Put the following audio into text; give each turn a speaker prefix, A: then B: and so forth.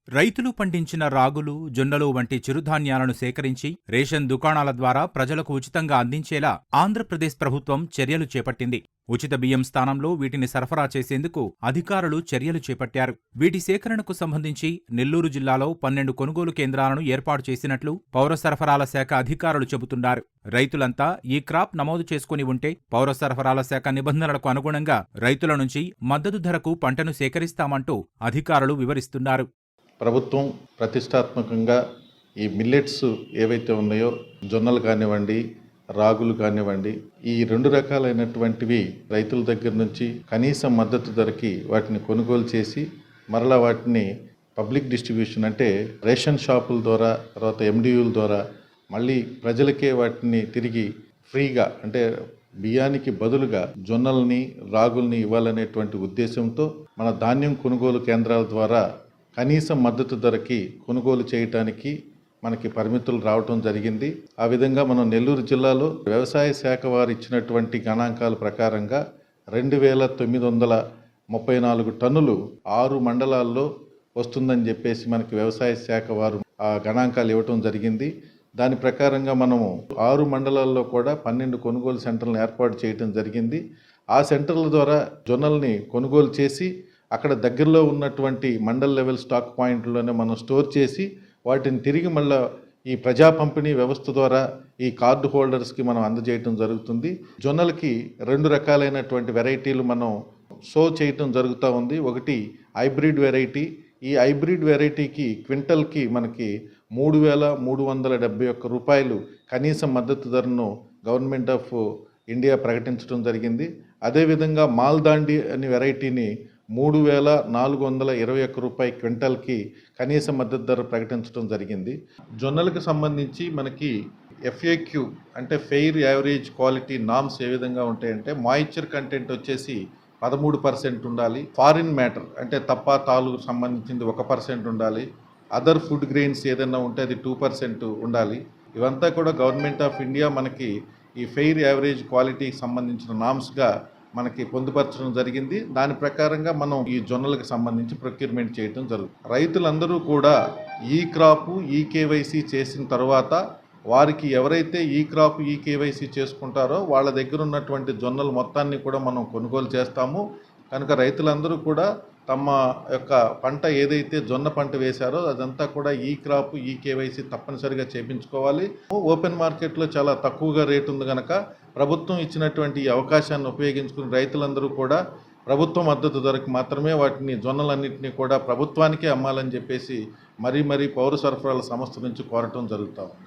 A: రైతులు పండించిన రాగులు, జొన్నలు వంటి చిరుధాన్యాలను సేకరించి రేషన్ దుకాణాల ద్వారా ప్రజలకు ఉచితంగా అందించేలా ఆంధ్రప్రదేశ్ ప్రభుత్వం చర్యలు చేపట్టింది. ఉచిత బియ్యం స్థానంలో వీటిని సరఫరా చేసేందుకు అధికారులు చర్యలు చేపట్టారు. వీటి సేకరణకు సంబంధించి నెల్లూరు జిల్లాలో 12 కొనుగోలు కేంద్రాలను ఏర్పాటు చేసినట్లు పౌర సరఫరాల శాఖ అధికారులు చెబుతున్నారు. రైతులంతా ఈ క్రాప్ నమోదు చేసుకుని ఉంటే పౌర సరఫరాల శాఖ నిబంధనలకు అనుగుణంగా రైతుల నుంచి మద్దతు ధరకు పంటను సేకరిస్తామంటూ అధికారులు వివరిస్తున్నారు.
B: ప్రభుత్వం ప్రతిష్టాత్మకంగా ఈ మిల్లెట్స్ ఏవైతే ఉన్నాయో, జొన్నలు కానివ్వండి, రాగులు కానివ్వండి, ఈ 2 రకాలైనటువంటివి రైతుల దగ్గర నుంచి కనీస మద్దతు ధరకి వాటిని కొనుగోలు చేసి మరలా వాటిని పబ్లిక్ డిస్ట్రిబ్యూషన్ అంటే రేషన్ షాపుల ద్వారా, తర్వాత ఎండియూల ద్వారా మళ్ళీ ప్రజలకే వాటిని తిరిగి ఫ్రీగా అంటే బియ్యానికి బదులుగా జొన్నల్ని, రాగుల్ని ఇవ్వాలనేటువంటి ఉద్దేశంతో మన ధాన్యం కొనుగోలు కేంద్రాల ద్వారా కనీస మద్దతు ధరకి కొనుగోలు చేయటానికి మనకి పరిమితులు రావటం జరిగింది. ఆ విధంగా మనం నెల్లూరు జిల్లాలో వ్యవసాయ శాఖ వారు ఇచ్చినటువంటి గణాంకాల ప్రకారంగా 2934 టన్నులు 6 మండలాల్లో వస్తుందని చెప్పేసి మనకి వ్యవసాయ శాఖ వారు ఆ గణాంకాలు ఇవ్వటం జరిగింది. దాని ప్రకారంగా మనము 6 మండలాల్లో కూడా 12 కొనుగోలు సెంటర్లను ఏర్పాటు చేయటం జరిగింది. ఆ సెంటర్ల ద్వారా జొన్నల్ని కొనుగోలు చేసి అక్కడ దగ్గరలో ఉన్నటువంటి మండల్ లెవెల్ స్టాక్ పాయింట్లోనే మనం స్టోర్ చేసి వాటిని తిరిగి మళ్ళీ ఈ ప్రజా పంపిణీ వ్యవస్థ ద్వారా ఈ కార్డు హోల్డర్స్కి మనం అందజేయటం జరుగుతుంది. జొన్నలకి 2 రకాలైనటువంటి వెరైటీలు మనం షో చేయటం జరుగుతూ ఉంది. ఒకటి హైబ్రిడ్ వెరైటీ. ఈ హైబ్రిడ్ వెరైటీకి క్వింటల్కి మనకి 3,371 రూపాయలు కనీస మద్దతు ధరను గవర్నమెంట్ ఆఫ్ ఇండియా ప్రకటించడం జరిగింది. అదేవిధంగా మాల్దాండి అనే వెరైటీని 3,421 రూపాయి క్వింటల్కి కనీస మద్దతు ధర ప్రకటించడం జరిగింది. జొన్నలకు సంబంధించి మనకి FAQ అంటే ఫెయిర్ యావరేజ్ క్వాలిటీ నామ్స్ ఏ విధంగా ఉంటాయంటే మాయిశ్చర్ కంటెంట్ వచ్చేసి 13% ఉండాలి. ఫారిన్ మ్యాటర్ అంటే తప్ప తాలుకు సంబంధించింది 1% ఉండాలి. అదర్ ఫుడ్ గ్రెయిన్స్ ఏదైనా ఉంటే అది 2% ఉండాలి. ఇవంతా కూడా గవర్నమెంట్ ఆఫ్ ఇండియా మనకి ఈ ఫెయిర్ యావరేజ్ క్వాలిటీకి సంబంధించిన నామ్స్గా మనకి పొందుపరచడం జరిగింది. దాని ప్రకారంగా మనం ఈ జొన్నలకు సంబంధించి ప్రొక్యూర్మెంట్ చేయడం జరుగుతుంది. రైతులందరూ కూడా ఈ క్రాప్ KYC చేసిన తర్వాత వారికి ఎవరైతే ఈ క్రాప్ KYC చేసుకుంటారో వాళ్ళ దగ్గర ఉన్నటువంటి జొన్నలు మొత్తాన్ని కూడా మనం కొనుగోలు చేస్తాము. కనుక రైతులందరూ కూడా తమ యొక్క పంట ఏదైతే జొన్న పంట వేశారో అదంతా కూడా ఈ క్రాప్ KYC తప్పనిసరిగా చేయించుకోవాలి. ఓపెన్ మార్కెట్లో చాలా తక్కువగా రేటు ఉంది కనుక ప్రభుత్వం ఇచ్చినటువంటి ఈ అవకాశాన్ని ఉపయోగించుకుని రైతులందరూ కూడా ప్రభుత్వ మద్దతు ధరకు మాత్రమే వాటిని జొన్నలన్నింటినీ కూడా ప్రభుత్వానికే అమ్మాలని చెప్పేసి మరీ పౌర సరఫరాల సంస్థ నుంచి కోరటం జరుగుతూ ఉంది.